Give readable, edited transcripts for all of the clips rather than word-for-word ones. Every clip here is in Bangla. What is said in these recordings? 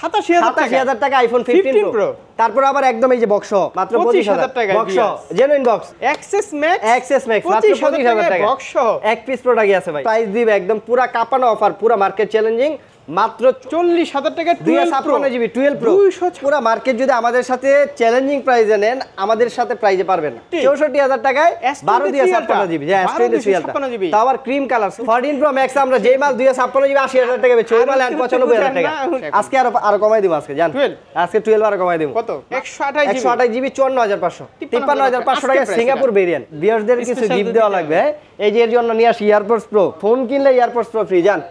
৮৭,০০০ টাকা আইফোন 15 প্রো। তারপর আবার একদম এই যে বক্স মাত্র ২৫,০০০ টাকা box, genuine box access max মাত্র ২৫,০০০ টাকা বক্স, এক পিস প্রোডাক্ট আছে ভাই। প্রাইস দিবে একদম পুরা কাপানো অফার, পুরা মার্কেট চ্যালেঞ্জিং, মাত্র ৪০,০০০ টাকা 256 জিবি 12 প্রো। পুরা মার্কেট যদি আমাদের সাথে চ্যালেঞ্জিং প্রাইসে নেন, আমাদের সাথে প্রাইসে পারবেন না। ৬৪,০০০ টাকায় 12 দিয়ে 56 জিবি, হ্যাঁ S23 তাও আবার ক্রিম কালার 14 প্রো ম্যাক্স। আমরা যেই মাল 256 জিবি ৮০,০০০ টাকা বেচি, ওই মাল ৯৫,০০০ টাকা। আজকে আরো কমাই দিব, আজকে জান আজকে 12 আরো কমাই দিব। কত? 128 জিবি ৫৪,৫০০, ৫৩,৫০০ টাকা সিঙ্গাপুর ভেরিয়েন্ট। ভিউয়ারদের কিছু গিফট দেওয়া লাগবে, এই যে এর জন্য নিয়ে আসি এয়ারপডস প্রো। ফোন কিনলে এয়ারপডস প্রো ফ্রি। জান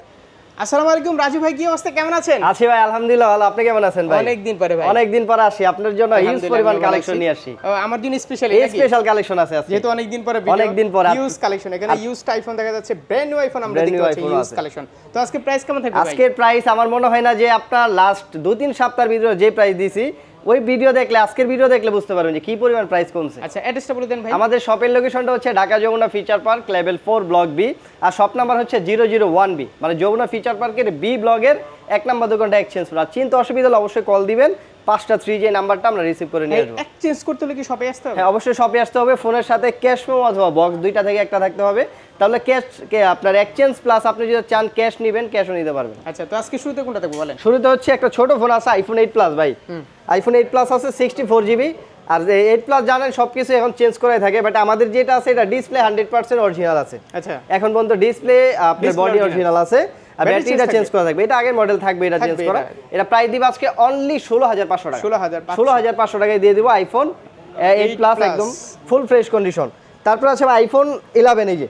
আসসালামু আলাইকুম রাজু ভাই, কি অবস্থা, কেমন আছেন? আছি ভাই আলহামদুলিল্লাহ ভালো। আপনি কেমন আছেন ভাই? অনেকদিন পরে ভাই, অনেকদিন পরে আসি আপনার জন্য হিউজ পরিমাণ কালেকশন নিয়ে আসি। আমার জন্য স্পেশাল কালেকশন আছে আজকে, যেহেতু অনেকদিন পরে ভিডিও হিউজ কালেকশন। এখানে ইউজড আইফোন দেখা যাচ্ছে, ব্র্যান্ড নিউ আইফোন আমরা দেখতে পাচ্ছি, হিউজ কালেকশন। তো আজকে প্রাইস কেমন থাকবে ভাই? আজকের প্রাইস আমার মনে হয় না যে আপনার লাস্ট 2-3 সপ্তাহের ভিতরে যে প্রাইস দিছি, ওই ভিডিও দেখলে, আজকের ভিডিও দেখলে বুঝতে পারবেন যে কি পরিমাণ প্রাইস কমছে। আচ্ছা অ্যাড্রেসটা বলে দেন ভাই। আমাদের শপের লোকেশনটা হচ্ছে Dhaka Jamuna future park level 4 block B, আর শপ নাম্বার হচ্ছে 001B, মানে যমুনা ফিচার পার্কের বি ব্লকের 1 নম্বর দোকানটা এক্সচেঞ্জ। আর চিন্তা অসুবিধা হলে অবশ্যই কল দিবেন, 5টা 3 যে নাম্বারটা আমরা রিসিভ করে নিয়ে আসবো। এক্সচেঞ্জ করতে হলে কি শপে আসতে হবে? হ্যাঁ অবশ্যই শপে আসতে হবে। ফোনের সাথে ক্যাশ মেমো অথবা বক্স দুইটা থেকে একটা থাকতে হবে, তাহলে ক্যাশ আপনার এক্সচেঞ্জ প্লাস আপনি যদি চান ক্যাশ নেবেন, ক্যাশও নিতে পারবেন। আচ্ছা তো আজকে শুরুতে কোনটা থাকবে বলেন? শুরুতে হচ্ছে একটা ছোট ফোন আছে, আইফোন 8 প্লাস ভাই। আইফোন 8 প্লাস আছে 64 জিবি। আর 8 প্লাস জানেন সবকিছু এখন চেঞ্জ করাই থাকে, বাট আমাদের যেটা আছে এটা ডিসপ্লে 100% অরিজিনাল আছে। আচ্ছা এখন পর্যন্ত ডিসপ্লে আপনার বডি অরিজিনাল আছে, আর ব্যাটারিটা চেঞ্জ করা থাকবে। এটা আগের মডেল থাকবে, এটা চেঞ্জ করা। এটা প্রাইস দিব আজকে অনলি 16,500 টাকা। 16,500 টাকায় দিয়ে দিব আইফোন 8 প্লাস, একদম ফুল ফ্রেশ কন্ডিশন। তারপর আছে আইফোন 11। এই যে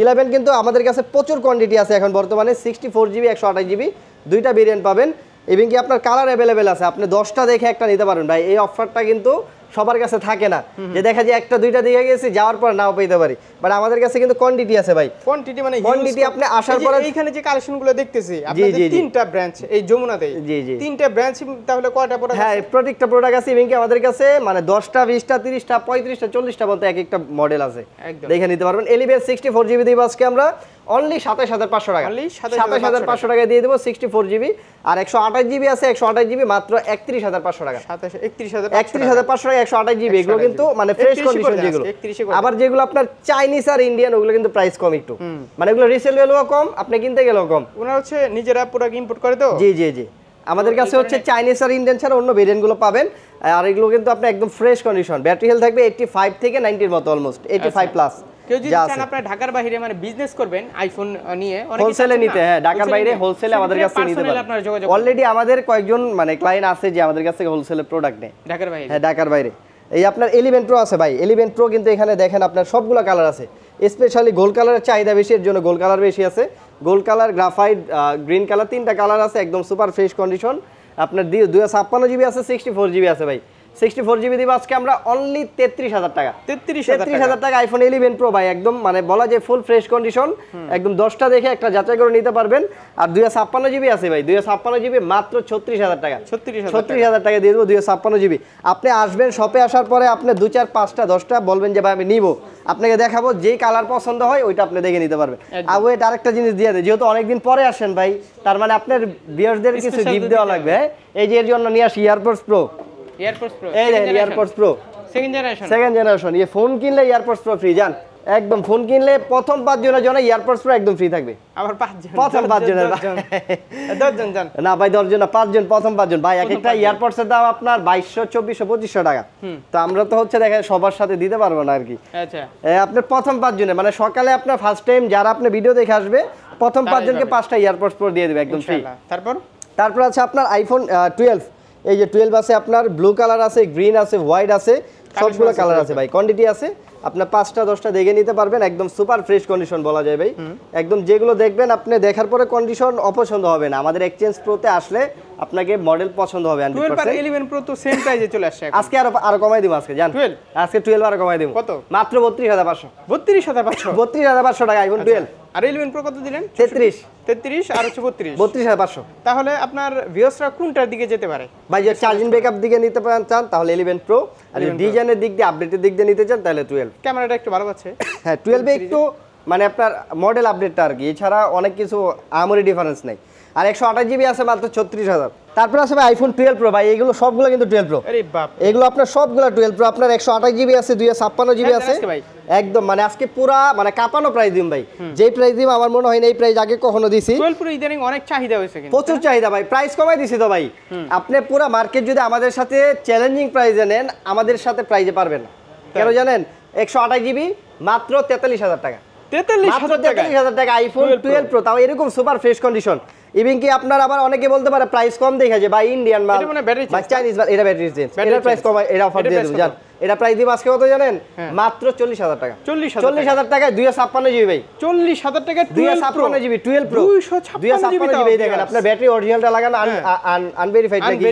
11 কিন্তু আমাদের কাছে প্রচুর কোয়ান্টিটি আছে এখন বর্তমানে, 64 জিবি 128 জিবি দুইটা ভেরিয়েন্ট পাবেন। এবং কি আপনার কালার অ্যাভেলেবেল আছে, আপনি 10টা দেখে একটা নিতে পারবেন ভাই। এই অফারটা কিন্তু সবার কাছে থাকে না, যে দেখা যায় একটা দুইটা দিয়ে গেছি যাওয়ার পর নাও পেতে পারি, বাট আমাদের কাছে কিন্তু কোয়ান্টিটি আছে ভাই। কোয়ান্টিটি মানে কোয়ান্টিটি আপনি আসার পরে এইখানে যে কালেকশনগুলো দেখতেছি আপনাদের 3টা ব্রাঞ্চ এই যমুনাতে, জি জি 3টা ব্রাঞ্চ, তাহলে কয়টা প্রোডাক্ট? হ্যাঁ প্রত্যেকটা প্রোডাক্ট আছে। এবং কি আমাদের কাছে মানে 10টা 20টা 30টা 35টা 40টা মতো এক একটা মডেল আছে, দেখে নিতে পারবেন। 11 64 জিবি দিব আজকে আমরা অনলি 27,500 টাকা। 27,500 টাকা দিয়ে দেবো 64 জিবি। আর 128 জিবি আছে, 128 জিবি মাত্র 31,500 টাকা। 31,500 টাকা 128 জিবি। এগুলো কিন্তু মানে ফ্রেশ কন্ডিশন যেগুলো। আবার যেগুলো আপনার চাইনিজ আর ইন্ডিয়ান, ওগুলো কিন্তু প্রাইস কম একটু, মানে এগুলো রিসেল ভ্যালুও কম, আপনি কিনতে গেলেও কম। ওনারা হচ্ছে নিজেরা প্রোডাক্ট ইম্পোর্ট করে তো। জি জি জি আমাদের কাছে হচ্ছে চাইনিজ আর ইন্ডিয়ান ছাড়া অন্য ভেরিয়েন্টগুলো পাবেন। আর এগুলো কিন্তু আপনি একদম ফ্রেশ কন্ডিশন। ব্যাটারি হেলথ থাকবে 85 থেকে 90 এর মতো, অলমোস্ট 85 প্লাস। কেউ যদি চান আপনারা ঢাকার বাইরে মানে বিজনেস করবেন আইফোন নিয়ে, হোলসেলে নিতে, হ্যাঁ ঢাকার বাইরে হোলসেলে আমাদের কাছে নিতে পারেন। অলরেডি আমাদের কয়েকজন মানে ক্লায়েন্ট আছে যে আমাদের কাছ থেকে হোলসেলে প্রোডাক্ট নেয় ঢাকার বাইরে। হ্যাঁ ঢাকার বাইরে। এই আপনার 11 প্রো আছে ভাই। 11 প্রো কিন্তু এখানে দেখেন আপনার সবগুলো কালার আছে, স্পেশালি গোল্ড কালারের চাহিদা বেশি, এর জন্য গোল্ড কালার বেশি আছে। Gold colour, graphite, green colour, 3টা কালার আছে, একদম সুপার ফ্রেশ কন্ডিশন। আপনার 256 জিবি আছে, 64 জিবি আছে ভাই। 64 জিবি দিব আজকে আমরা অনলি 33,000 টাকা। 33,000 টাকা আইফোন 11 প্রো ভাই, একদম মানে বলা যায় ফুল ফ্রেশ কন্ডিশন, একদম 10টা দেখে একটা যাচাই করে নিতে পারবেন। আর 256 জিবি আছে ভাই, 256 জিবি মাত্র 36,000 টাকা। 36,000 টাকা দিয়ে দেবো 256 জিবি। আপনি আসবেন শপে, আসার পরে আপনি 2 4 5টা 10টা বলবেন যে ভাই আমি নিব, আপনাকে দেখাবো, যেই কালার পছন্দ হয় ওইটা আপনি দেখে নিতে পারবেন। আর ওইটা আরেকটা জিনিস দিয়ে দেয়, যেহেতু অনেকদিন পরে আসেন ভাই, তার মানে আপনার ভিউয়ারদের কিছু গিফট দেওয়া লাগবে। এই যে এর জন্য নিয়ে আসি এয়ারপডস প্রো। এই দেখেন এয়ারপডস প্রো সেকেন্ড জেনারেশন। এই ফোন কিনলে এয়ারপডস প্রো ফ্রি। জান একদম ফোন কিনলে প্রথম 5 জনের জন্য এয়ারপডস প্রো একদম ফ্রি থাকবে। আবার 5 জন, প্রথম 5 জনের 10 জন জান না ভাই, 10 জন না, 5 জন, প্রথম 5 জন ভাই। এক একটা এয়ারপডস এর দাম আপনার 2200 2400 2500 টাকা। তো আমরা তো হচ্ছে দেখেন সবার সাথে দিতে পারবো না আর কি। আচ্ছা আপনার প্রথম 5 জনের মানে সকালে আপনার ফার্স্ট টাইম যারা আপনি ভিডিও দেখে আসবে, প্রথম 5 জনকে 5টা এয়ারপডস প্রো দিয়ে দেবে একদম ফ্রি। তারপর আছে আপনার আইফোন 12। এই যে 12 আছে, আপনার ব্লু কালার আছে, গ্রিন আছে, হোয়াইট আছে, সবগুলো কালার আছে ভাই। কোয়ান্টিটি আছে, আপনার 5টা 10টা দেখে নিতে পারবেন, একদম সুপার ফ্রেশ কন্ডিশন বলা যায় ভাই। একদম যেগুলো দেখবেন আপনি দেখার পরে কন্ডিশন অপছন্দ হবে না, আমাদের এক্সচেঞ্জ প্রোতে আসলে আপনাকে মডেল পছন্দ হবে 100%। 11 প্রো তো সেম প্রাইসে চলে আসছে, আজকে আরো কমাই দিব আজকে। জান আজকে 12 আরো কমাই দিব। কত? মাত্র 32,500। 32,500 টাকা আইফোন 12। আর 11 প্রো কত দিলেন? 33 আর হচ্ছে 32,500। তাহলে আপনার ভিউয়ার্সরা কোনটার দিকে যেতে পারে ভাই? যে চার্জিং ব্যাকআপ দিকে নিতে চান তাহলে 11 প্রো, আর ডিজাইনের দিক দিয়ে আপডেটের দিক দিয়ে নিতে চান তাহলে 12। ক্যামেরাটা একটু ভালো পাচ্ছে। হ্যাঁ 12 এ একটু মানে আপনার মডেল আপডেটটা আর কি, এছাড়া অনেক কিছু আমরি ডিফারেন্স নাই। আর 128 জিবি আছে মাত্র 34000। তারপর আছে ভাই আইফোন 12 প্রো ভাই, এগুলো সবগুলো কিন্তু 12 প্রো। আরে বাপ, এগুলো আপনার সবগুলো 12 প্রো। আপনার 128 জিবি আছে, 256 জিবি আছে একদম, মানে আজকে পুরা মানে কাপানো প্রাইস দিম ভাই, যেই প্রাইস দিম আমার মনে হয় না এই প্রাইস আগে কখনো দিছি। 12 প্রো ইদানিং অনেক চাহিদা হয়েছে, কিন্তু প্রচুর চাহিদা ভাই, প্রাইস কমাই দিছি তো ভাই। আপনি পুরা মার্কেট যদি আমাদের সাথে চ্যালেঞ্জিং প্রাইসে নেন, আমাদের সাথে প্রাইসে পারবেন না। কেন জানেন? 128 জিবি মাত্র 43000 টাকা। 43000 টাকা আইফোন 12 প্রো, তাও এরকম সুপার ফ্রেশ কন্ডিশন। ইভেন কি আপনার আবার অনেকে বলতে পারে প্রাইস কম দেখা যায় ভাই, ইন্ডিয়ান মাল বা চাইনিজ মাল, এটা ব্যাটারি চেঞ্জ, এটা প্রাইস কম, এটা অফার দিয়ে দেব জান। এটা প্রাইস দিব আজকে কত জানেন? মাত্র 40000 টাকা। 40000 টাকায় 256 জিবি ভাই, 40000 টাকা 256 জিবি 12 প্রো, 256 জিবি দেখেন। আপনার ব্যাটারি অরিজিনালটা লাগানো, আনভেরিফাইড নাকি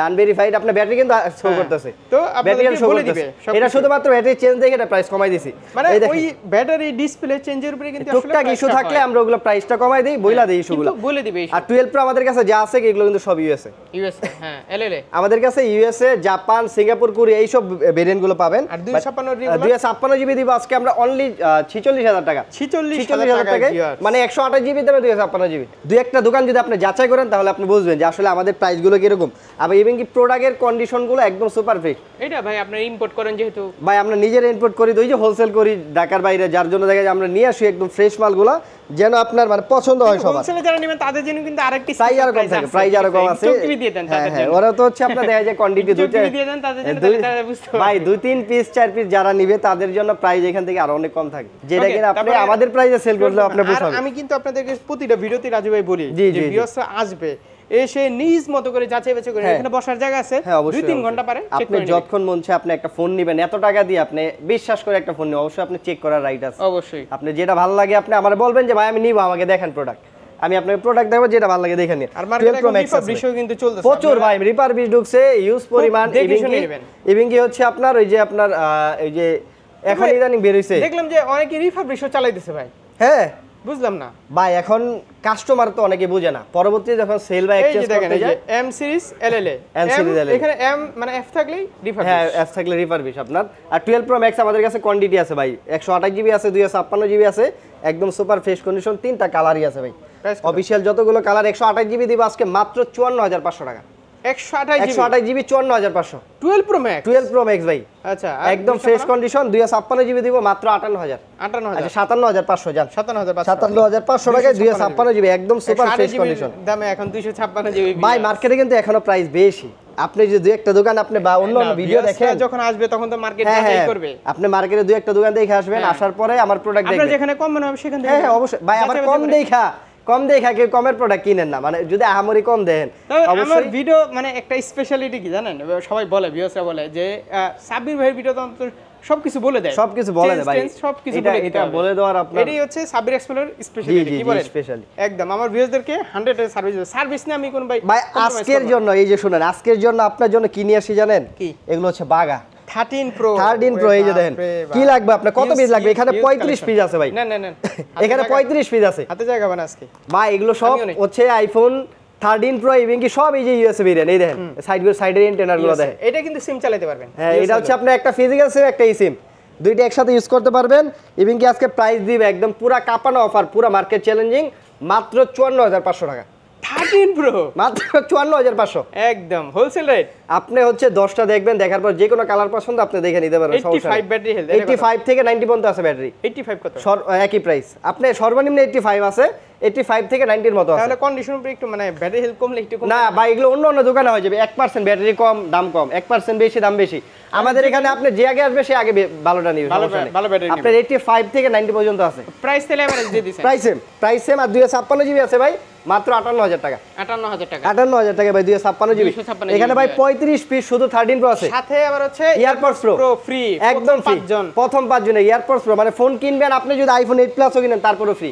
আনভেরিফাইড, আপনার ব্যাটারি কিন্তু শো করতেছে, তো ব্যাটারি শো করতেছে। এটা শুধুমাত্র ব্যাটারি চেঞ্জ দেখে এটা প্রাইস কমাই দিছি। মানে ওই ব্যাটারি ডিসপ্লে চেঞ্জের উপরে কিন্তু আসলে টুকটাক ইস্যু থাকলে আমরা ওগুলো প্রাইসটা কমাই দেই, বইলা দেই ইস্যুগুলো বলে দিবে। আর 12 প্রো আমাদের কাছে যা আছে এগুলো কিন্তু সব ইউএসএ, হ্যাঁ এলএলএ আমাদের আমাদের কাছে ইউএসএ, জাপান, সিঙ্গাপুর, কোরিয়া এই সব ভেরিয়েন্ট গুলো পাবেন। আর 256 জিবি দিব আজকে আমরা অনলি 46000 টাকা। 46000 টাকা, মানে 128 জিবি দামে 256 জিবি। দুই একটা দোকান যদি আপনি যাচাই করেন তাহলে আপনি বুঝবেন যে আসলে আমাদের প্রাইস গুলো কিরকম। আবার ইভেন কি প্রোডাক্টের কন্ডিশন গুলো একদম সুপার ফ্রেশ। এটা ভাই আপনারা ইম্পোর্ট করেন যেহেতু, ভাই আমরা নিজেরা ইম্পোর্ট করি, ওই যে হোলসেল করি ঢাকার বাইরে, যার জন্য দেখা যায় আমরা নিয়ে আসি একদম ফ্রেশ মালগুলো, যেন আপনার মানে পছন্দ হয় সবার। হোলসেলে যারা নেবেন তাদের জন্য কিন্তু আরেকটি প্রাইস আরো কম থাকে, প্রাইস আরো কম আছে। চুক্তি দিয়ে দেন তাদের জন্য, ওরা তো হচ্ছে আপনার দেখা যায় কোয়ান্টিটি দুইটা দিয়ে দেন তাদের জন্য, তাহলে তারা বুঝতে পারবে। ভাই 2-3 পিস 4 পিস যারা নিবে তাদের জন্য প্রাইস এখান থেকে আরো অনেক কম থাকে, যেটা কিনা আপনি আমাদের প্রাইসে সেল করলে আপনি বুঝবেন। আমি কিন্তু আপনাদেরকে প্রতিটা ভিডিওতে রাজু ভাই বলি যে ভিউয়ার্সরা আসবে, এসে নিজ মতো করে যাচাই বাছাই করে, এখানে বসার জায়গা আছে, 2-3 ঘন্টা পারে আপনি যতক্ষণ মন চায় আপনি একটা ফোন নেবেন, এত টাকা দিয়ে আপনি বিশ্বাস করে একটা ফোন নেবেন, অবশ্যই আপনি চেক করার রাইট আছে। অবশ্যই আপনি যেটা ভালো লাগে আপনি আমারে বলবেন যে ভাই আমি নিব, আমাকে দেখেন প্রোডাক্ট, আমি আপনাকে প্রোডাক্ট দেব, যেটা ভালো লাগে দেখে নিন। আর মার্কেটে এখন রিফারবিশও কিন্তু চলতেছে প্রচুর ভাই, রিফারবিশ ঢুকছে ইউজ পরিমাণ। ইভেন কি হচ্ছে আপনার ওই যে আপনার এই যে এখন ইদানিং বের হইছে, দেখলাম যে অনেকে রিফারবিশও চালাইতেছে ভাই। হ্যাঁ বুঝলাম না ভাই, এখন কাস্টমার তো অনেকে বুঝে না, পরবর্তীতে যখন সেল বা এক্সচেঞ্জ করতে যায় এম সিরিজ এলএলএ, এখানে এম মানে এফ থাকলেই রিফারবিশ, হ্যাঁ এফ থাকলে রিফারবিশ আপনার। আর 12 প্রো ম্যাক্স আমাদের কাছে কোয়ান্টিটি আছে ভাই, 128 জিবি আছে, 256 জিবি আছে, একদম সুপার ফ্রেশ কন্ডিশন, তিনটা কালারই আছে ভাই। অফিশিয়াল যতগুলো কালার 128 জিবি দিব আজকে মাত্র 54500 টাকা। 128 GB 54500 12 pro max, 12 pro max ভাই, আচ্ছা একদম ফ্রেশ কন্ডিশন, 256 জিবি দিব মাত্র 58000। আচ্ছা 57500 জান, 57500 টাকায় 256 জিবি একদম সুপার ফ্রেশ কন্ডিশন দামে এখন 256 জিবি। ভাই মার্কেটে কিন্তু এখনো প্রাইস বেশি, আপনি যদি দুই একটা দোকান আপনি বা অন্য ভিডিও দেখেন, যখন আসবে তখন তো মার্কেট যাচাই করবে। আপনি মার্কেটে দুই একটা দোকান দেখে আসবেন, আসার পরে আমার প্রোডাক্ট দেখবেন, আপনারা যেখানে কম মনে হবে সেখান থেকে। হ্যাঁ অবশ্যই ভাই, আবার কম দেখা কেউ কমের প্রোডাক্ট কিনেন না, মানে যদি আহামরি কম দেন। আমার ভিডিও মানে একটা স্পেশালিটি কি জানেন, সবাই বলে ভিউয়ার্সরা বলে যে সাব্বির ভাইয়ের ভিডিও তো সবকিছু বলে দেয়, সবকিছু বলে দেয় ভাই, সবকিছু বলে দিতে হবে, বলে দেওয়ার আপনার এটাই হচ্ছে সাব্বির এক্সপ্লোর স্পেশালিটি। কি বলে স্পেশালি একদম আমার ভিউয়ারদেরকে 100 এর সার্ভিস না আমি কোন ভাই আজকের জন্য এই যে শুনেন, আজকের জন্য আপনার জন্য কি নিয়ে আসি জানেন? এগুলো হচ্ছে বাগা 13 প্রো এই যে দেখেন, কি লাগবে আপনার, কত পিস লাগবে? এখানে 35 পিস আছে ভাই, না এখানে 35 পিস আছে, হাতে জায়গা বানা আজকে ভাই। এগুলো সব হচ্ছে আইফোন 13 প্রো, ইভেন কি সব এই যে ইউএসএ ভেরিয়েন্ট, এই দেখেন সাইডের এন্টেনার গুলো দেখেন, এটা কিন্তু সিম চালাতে পারবেন। হ্যাঁ এটা হচ্ছে আপনার একটা ফিজিক্যাল সিম, একটা সিম, দুইটা একসাথে ইউজ করতে পারবেন। ইভেন কি আজকে প্রাইস দিবে একদম পুরা কাপানো অফার, পুরা মার্কেট চ্যালেঞ্জিং, মাত্র 54500 টাকা। 13 প্রো মাত্র 54500, একদম হোলসেল রেট। আপনি হচ্ছে 10টা দেখবেন, দেখার পর যে কোনো কালার পছন্দ আপনি দেখে নিতে পারবেন, সমস্যা নেই। 85 ব্যাটারি হেলথ, 85 থেকে 90 পর্যন্ত আছে ব্যাটারি। 85 কত? একই প্রাইস, আপনি সর্বনিম্ন 85 আছে, 85 থেকে 90 এর মতো আছে। তাহলে কন্ডিশন উপরে একটু মানে ব্যাটারি হেলথ কমলে একটু কম না ভাই, এগুলো অন্য দোকানে হয়ে যাবে 1% ব্যাটারি কম দাম কম, 1% বেশি দাম বেশি। আমাদের এখানে আপনি যে আগে আসবে সে আগে ভালোটা নিবে, ভালো ব্যাটারি আপনার 85 থেকে 90 পর্যন্ত আছে। প্রাইস তেলে এভারেজ দিয়ে দিছেন, প্রাইস সেম। আর 256 জিবি আছে ভাই মাত্র 58000 টাকা। 58000 টাকা ভাই, 256 জিবি। এখানে ভাই 35 পিস শুধু 13 প্রো আছে, সাথে আবার হচ্ছে এয়ারপডস প্রো ফ্রি, একদম ফ্রি, প্রথম 5 জনের এয়ারপডস প্রো, মানে ফোন কিনবেন আপনি যদি আইফোন 8 প্লাসও কিনেন তারপরও ফ্রি,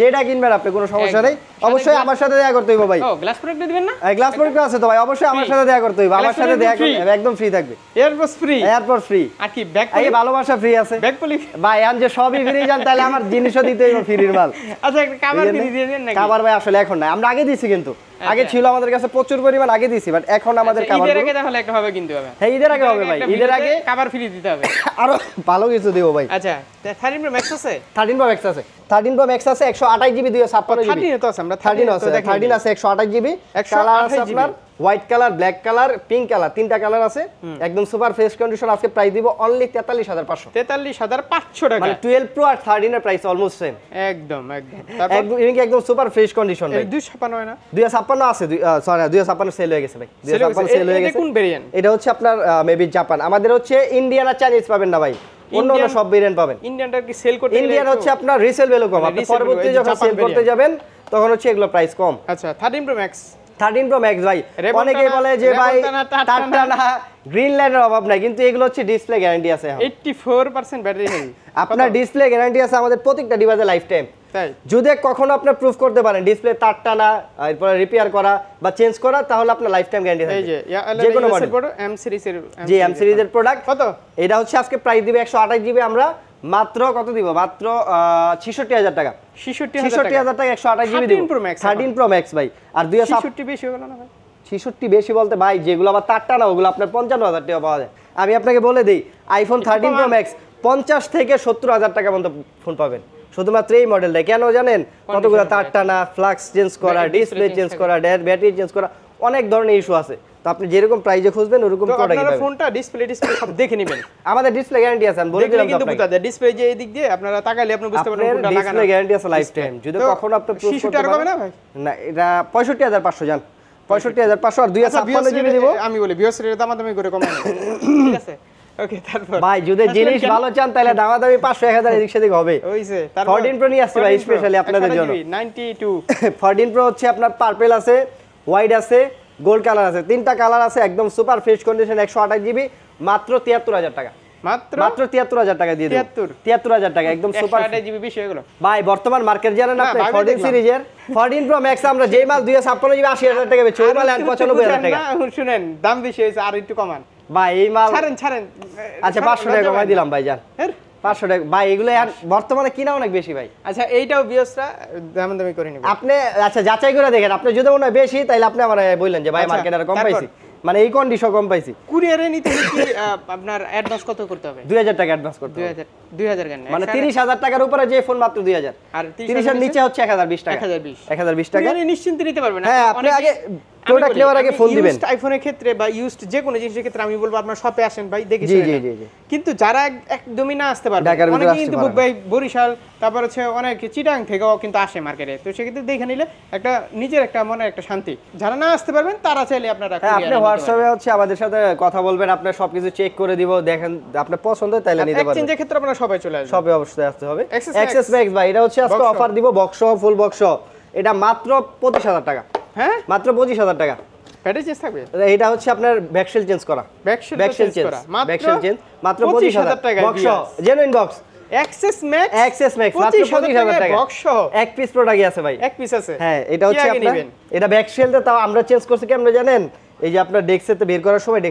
যেটা কিনবেন আপনি কোনো সমস্যা নেই। অবশ্যই আমার সাথে দেখা করতে হইব ভাই। ও গ্লাস প্রোডাক্ট দিবেন না? গ্লাস প্রোডাক্ট আছে তো ভাই, অবশ্যই আমার সাথে দেখা করতে হইব, আমার সাথে দেখা করতে একদম ফ্রি থাকবে। এয়ারপডস ফ্রি, আর কি ব্যাক পলি, ভালোবাসা ফ্রি আছে, ব্যাক পলি ভাই। আমি যে সবই ফ্রি জান, তাহলে আমার জিনিসও দিতে হইব ফ্রির মাল। আচ্ছা একটা কভার দিয়ে দেন নাকি? কভার ভাই আসলে এখন না, আমরা আগে দিছি কিন্তু আগে ছিল আমাদের কাছে প্রচুর পরিমাণ আগে দিছি, বাট এখন আমাদের কভার ঈদের আগে তাহলে একটা হবে কিন্তু হবে। হ্যাঁ ঈদের আগে হবে ভাই, ঈদের আগে কভার ফ্রি দিতে হবে। আরো ভালো কিছু দেব ভাই। আচ্ছা 13 Pro Max আছে? 13 Pro Max আছে, 13 Pro Max আছে 128 GB 256 GB। 13 তো আছে, আমরা 13 আছে, 13 আছে 128 GB, কালার আছে আপনার white colour, black colour, pink colour, তিনটা কালার আছে, একদম সুপার ফ্রেশ কন্ডিশন। আজকে প্রাইস দিব অনলি 43500। 43500 টাকা। মানে 12 Pro আর 13 এর প্রাইস অলমোস্ট সেম। একদম তারপর একদম সুপার ফ্রেশ কন্ডিশন ভাই। 256 হয় না? 256 আছে, সরি 256 সেল হয়ে গেছে ভাই, 256 সেল হয়ে গেছে। কোন ভেরিয়েন্ট? এটা হচ্ছে আপনার মেবি জাপান। আমাদের হচ্ছে ইন্ডিয়ান আর চাইনিজ পাবেন না ভাই, অন্য সব ভেরিয়েন্ট পাবেন। ইন্ডিয়ানটা কি সেল করতে? ইন্ডিয়ান হচ্ছে আপনার রিসেল ভ্যালু কম, আপনি পরবর্তী যখন সেল করতে যাবেন তখন হচ্ছে এগুলো প্রাইস কম। আচ্ছা 13 Pro Max, 13 Pro Max ভাই অনেকেই বলে যে ভাই টাটা না গ্রিন লাইনের অভাব নাই, কিন্তু এগুলো হচ্ছে ডিসপ্লে গ্যারান্টি আছে। 84% ব্যাটারি হেলথ আপনার ডিসপ্লে গ্যারান্টি আছে আমাদের প্রত্যেকটা ডিভাইসে লাইফ টাইম। তাই যদি কখনো আপনি প্রুফ করতে পারেন ডিসপ্লে তার টানা, এরপর রিপেয়ার করা বা চেঞ্জ করা, তাহলে আপনার লাইফ টাইম গ্যারান্টি থাকবে। এই যে যেকোনো মডেল এম সিরিজের, জি এম সিরিজের প্রোডাক্ট। কত এটা হচ্ছে আজকে প্রাইস দিবে 128 GB, আমরা মাত্র কত দিব? মাত্র 66000 টাকা। 66000 টাকা 128 GB দিব। 13 Pro Max ভাই। আর 266 বেশি হলো না ভাই? 66 বেশি বলতে ভাই যেগুলো আবার তারটা না ওগুলো আপনার 55000 টাকা পাওয়া যায়। আমি আপনাকে বলে দিই আইফোন 13 Pro Max 50 থেকে 70000 টাকা পর্যন্ত ফোন পাবেন শুধুমাত্র এই মডেলটা। কেন জানেন? কতগুলো তারটা না, ফ্লাক্স চেঞ্জ করা, ডিসপ্লে চেঞ্জ করা, ব্যাটারি চেঞ্জ করা, অনেক ধরনের ইস্যু আছে। তো আপনি যেরকম প্রাইসে খুঁজবেন ওরকম প্রোডাক্ট পাবেন। আপনারা ফোনটা ডিসপ্লে সব দেখে নেবেন। আমাদের ডিসপ্লে গ্যারান্টি আছে, আমি বলে দিলাম কিন্তু বুঝাতে ডিসপ্লে যে এই দিক দিয়ে আপনারা তাকাইলে আপনি বুঝতে পারবেন কোনটা লাগানো। ডিসপ্লে গ্যারান্টি আছে লাইফ টাইম। যদি কখনো আপনি প্রুফ করতে পারেন না ভাই, না এটা 65500 জান, 65500 আর 256 GB দিব। আমি বলি বিএস এর দামাদামি করে কমাই না, ঠিক আছে? ওকে তারপর ভাই যদি জিনিস ভালো চান তাহলে দামাদামি 500 1000 এদিক সেদিক হবে। হইছে। তারপর 14 Pro নিয়ে আসছে ভাই স্পেশালি আপনাদের জন্য। 92 14 Pro হচ্ছে আপনার পার্পল আছে, হোয়াইট আছে, গোল্ড কালার আছে, তিনটা কালার আছে, একদম সুপার ফ্রেশ কন্ডিশন, 128 GB, মাত্র 73000 টাকা। মাত্র 73000 টাকা দিয়ে দেব। 73000 টাকা একদম সুপার 128 GB বেশি হয়ে গেল ভাই। বর্তমান মার্কেট জানেন আপনি 14 সিরিজের 14 Pro Max আমরা যেই মাল 256 GB 80000 টাকা বেচি, ওই মাল 95000 টাকা। শুনেন দাম বেশি হইছে, আর একটু কমান ভাই। এই মাল ছাড়েন। আচ্ছা 500 টাকা কমাই দিলাম ভাই জান, 500 টাকা ভাই। এগুলো বর্তমানে কিনা অনেক বেশি ভাই। আচ্ছা এইটাও বিয়সরা দামাদামি করে নিব আপনি। আচ্ছা যাচাই করে দেখেন, আপনি যদি মনে হয় বেশি তাহলে আপনি আমারে বললেন যে ভাই মার্কেটে আর কম পাইছি, মানে এই কন্ডিশন কম পাইছি। কুরিয়ারে নিতে কি আপনার অ্যাডভান্স কত করতে হবে? 2000 টাকা অ্যাডভান্স করতে হবে। 2000 কেন? মানে 30000 টাকার উপরে যে ফোন মাত্র 2000, আর 30 এর নিচে হচ্ছে 1020 টাকা। 1020 টাকা নিশ্চিন্তে নিতে পারবেন। হ্যাঁ আপনি আগে প্রোডাক্ট নেওয়ার আগে ফোন দিবেন। ইউজড আইফোনের ক্ষেত্রে বা ইউজড যে কোনো জিনিসের ক্ষেত্রে আমি বলবো আপনার শপে আসেন ভাই, দেখে শুনে। জি। কিন্তু যারা একদমই না আসতে পারবে, অনেকে কিন্তু ভাই বরিশাল, তারপর হচ্ছে অনেক চিটাং থেকেও কিন্তু আসে মার্কেটে, তো সেক্ষেত্রে দেখে নিলে একটা নিজের একটা মনে একটা শান্তি। যারা না আসতে পারবেন তারা চাইলে আপনারা আপনি হোয়াটসঅ্যাপে হচ্ছে আমাদের সাথে কথা বলবেন, আপনার সবকিছু চেক করে দিব, দেখেন আপনার পছন্দ তাইলে নিতে পারবেন। এক্সচেঞ্জের ক্ষেত্রে আপনারা সবাই চলে আসবেন, সবে অবশ্যই আসতে হবে। এক্সেস ম্যাক্স ভাই এটা হচ্ছে আজকে অফার দিব, বক্স ফুল বক্স, এটা মাত্র 25000 টাকা। হ্যাঁ মাত্র 25000 টাকা। ব্যাটারি চেঞ্জ থাকবে? এটা হচ্ছে আপনার ব্যাকশেল চেঞ্জ করা, ব্যাকশেল চেঞ্জ মাত্র 25000 টাকা। Box genuine box access max মাত্র 25000 টাকা। বক্স এক পিস প্রোডাক্টই আছে ভাই, এক পিস আছে। হ্যাঁ এটা হচ্ছে আপনার, এটা ব্যাকশেলটা তাও আমরা চেঞ্জ করছি কি আমরা জানেন? এই যে আপনার ডেক্সেতে বের করার সময়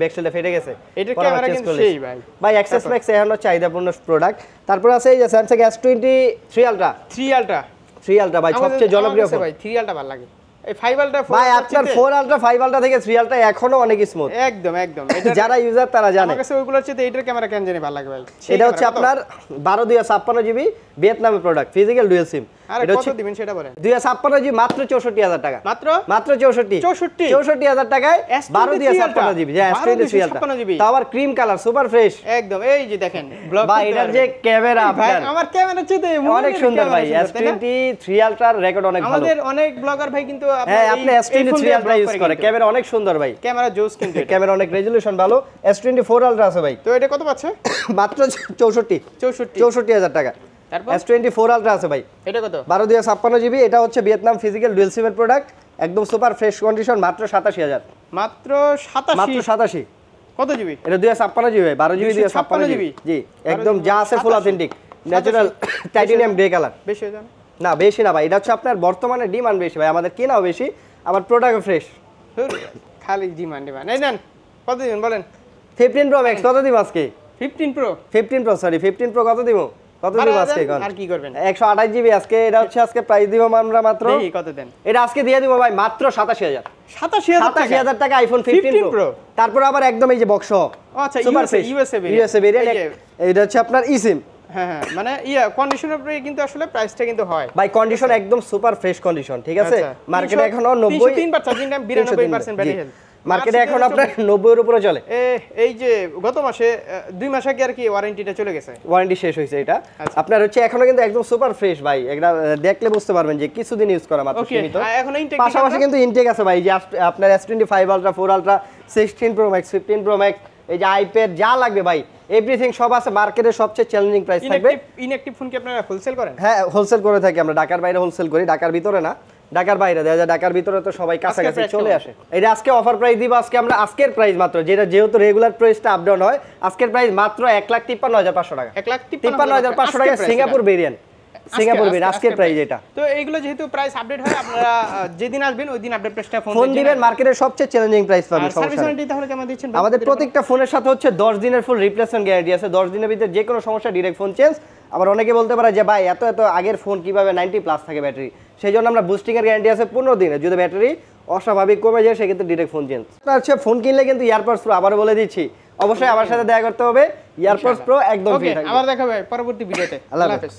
ব্যাকশেলটা ফেটে গেছে, এটা ক্যামেরা কিন্তু সেই ভাই এক্সেস ম্যাক্স এখন চাহিদাপূর্ণ প্রোডাক্ট। তারপর আছে এই যে Samsung S23 Ultra, 3 Ultra ভাই সবচেয়ে জনপ্রিয় ফোন ভাই। 3 Ultra ভালো লাগে। এই 5 Ultra ভাই আপনার 4 Ultra 5 Ultra থেকে 3 Ultra এখনো অনেক স্মুথ, একদম যারা ইউজার তারা জানে। আমার কাছে ওইগুলোর চেয়ে এইটার ক্যামেরা কেন জানি ভালো লাগে ভাই। এটা হচ্ছে আপনার 12 GB ভিয়েতনামের প্রোডাক্ট, ফিজিক্যাল ডুয়াল সিম। এটা কত দিবেন সেটা বলেন? 256 GB মাত্র 64000 টাকা। মাত্র 64000 টাকায় 12 GB, হ্যাঁ S23 Ultra, তাও আবার ক্রিম কালার, সুপার ফ্রেশ একদম। এই যে দেখেন ভাই এটার যে ক্যামেরা, ভাই আমার ক্যামেরা চেয়ে অনেক সুন্দর ভাই। S23 Ultra রেকর্ড অনেক ভালো। আমাদের অনেক ব্লগার ভাই কিন্তু আপনি S23 Ultra ইউজ করে, ক্যামেরা অনেক সুন্দর ভাই, ক্যামেরা জোস কিন্তু, ক্যামেরা অনেক রেজোলিউশন ভালো। S24 Ultra আছে ভাই, তো এটা কত পাচ্ছে? মাত্র 64000 টাকা। তারপর S24 Ultra আছে ভাই, এটা কত? 12 GB, এটা হচ্ছে ভিয়েতনাম ফিজিক্যাল ডুয়াল সিমের প্রোডাক্ট, একদম সুপার ফ্রেশ কন্ডিশন, মাত্র 87000। মাত্র 87 কত জিবি? এটা 256 GB ভাই, 12 GB 256 GB, জি একদম যা আছে ফুল authentic, natural titanium grey colour. বেশি হয়ে যাবে না? বেশি না ভাই, এটা হচ্ছে আপনার বর্তমানে ডিমান্ড বেশি ভাই, আমাদের কেনাও বেশি, আমার প্রোডাক্টও ফ্রেশ। খালি ডিমান্ড এই নেন কত দিবেন বলেন? 15 Pro Max কত দিব আজকে? 15 Pro সরি 15 Pro কত দিব? কত দিব আজকে কোন আর কি করবেন 128 জিবি আজকে এটা হচ্ছে আজকে প্রাইস দিব আমরা মাত্র এই কত দেন এটা আজকে দিয়ে দিব ভাই মাত্র 87000 87000 টাকা আইফোন 15 প্রো তারপর আবার একদম এই যে বক্স আচ্ছা ইউএসএ ভেরিয়েন্ট এটা হচ্ছে আপনার eSIM হ্যাঁ হ্যাঁ মানে কন্ডিশনের উপরে কিন্তু আসলে প্রাইসটা কিন্তু হয় ভাই কন্ডিশন একদম সুপার ফ্রেশ কন্ডিশন ঠিক আছে মার্কেটে এখনো 90 3 বার চার্জিং টাইম 92% ব্যাটারি হেলথ মার্কেটে এখন আপনার 90 এর উপরে চলে এই যে গত মাসে 2 মাস আগে আর কি ওয়ারেন্টিটা চলে গেছে ওয়ারেন্টি শেষ হয়েছে এটা আপনার হচ্ছে এখনো কিন্তু একদম সুপার ফ্রেশ ভাই এটা দেখলে বুঝতে পারবেন যে কিছুদিন ইউজ করা মাত্র সীমিত এখন ইনটেক পাশাপাশি কিন্তু ইনটেক আছে ভাই যে আপনার S25 ultra 4 ultra 16 pro max 15 pro max এই যে আইপ্যাড যা লাগবে ভাই এভরিথিং সব আছে মার্কেটের সবচেয়ে চ্যালেঞ্জিং প্রাইস থাকবে ইনঅ্যাকটিভ ফোন কি আপনারা হোলসেল করেন হ্যাঁ হোলসেল করে থাকি আমরা ঢাকার বাইরে হোলসেল করি ঢাকার ভিতরে না ঢাকার বাইরে দেখা যায় ঢাকার ভিতরে তো সবাই কাছাকাছি চলে আসে এটা আজকে অফার প্রাইস দিব আজকে আমরা আজকের প্রাইস মাত্র যেটা যেহেতু রেগুলার প্রাইসটা আপ ডাউন হয় আজকের প্রাইস মাত্র 1,53,500 টাকা 1,53,500 টাকা সিঙ্গাপুর ভেরিয়েন্ট আজকের প্রাইস এটা তো এইগুলো যেহেতু প্রাইস আপডেট হয় আপনারা যেদিন আসবেন ওই দিন আপডেট প্রাইসটা ফোন দিবেন মার্কেটের সবচেয়ে চ্যালেঞ্জিং প্রাইস পাবেন সার্ভিস ওয়ারেন্টি তাহলে কেমন দিচ্ছেন আমাদের প্রত্যেকটা ফোনের সাথে হচ্ছে 10 দিনের ফুল রিপ্লেসমেন্ট গ্যারান্টি আছে 10 দিনের ভিতরে যে কোনো সমস্যা ডাইরেক্ট ফোন চেঞ্জ আবার অনেকে বলতে পারে যে ভাই এত আগের ফোন কিভাবে 90 প্লাস থাকে ব্যাটারি সেই জন্য আমরা বুস্টিং এর গ্যারান্টি আছে 15 দিনের যদি ব্যাটারি অস্বাভাবিক কমে যায় সেক্ষেত্রে ডাইরেক্ট ফোন চেঞ্জ হচ্ছে ফোন কিনলে কিন্তু ইয়ারপডস প্রো আবার বলে দিচ্ছি অবশ্যই আমার সাথে দেখা করতে হবে ইয়ারপডস প্রো একদম ফ্রি থাকবে আবার দেখা হবে পরবর্তী ভিডিওতে আল্লাহ হাফেজ।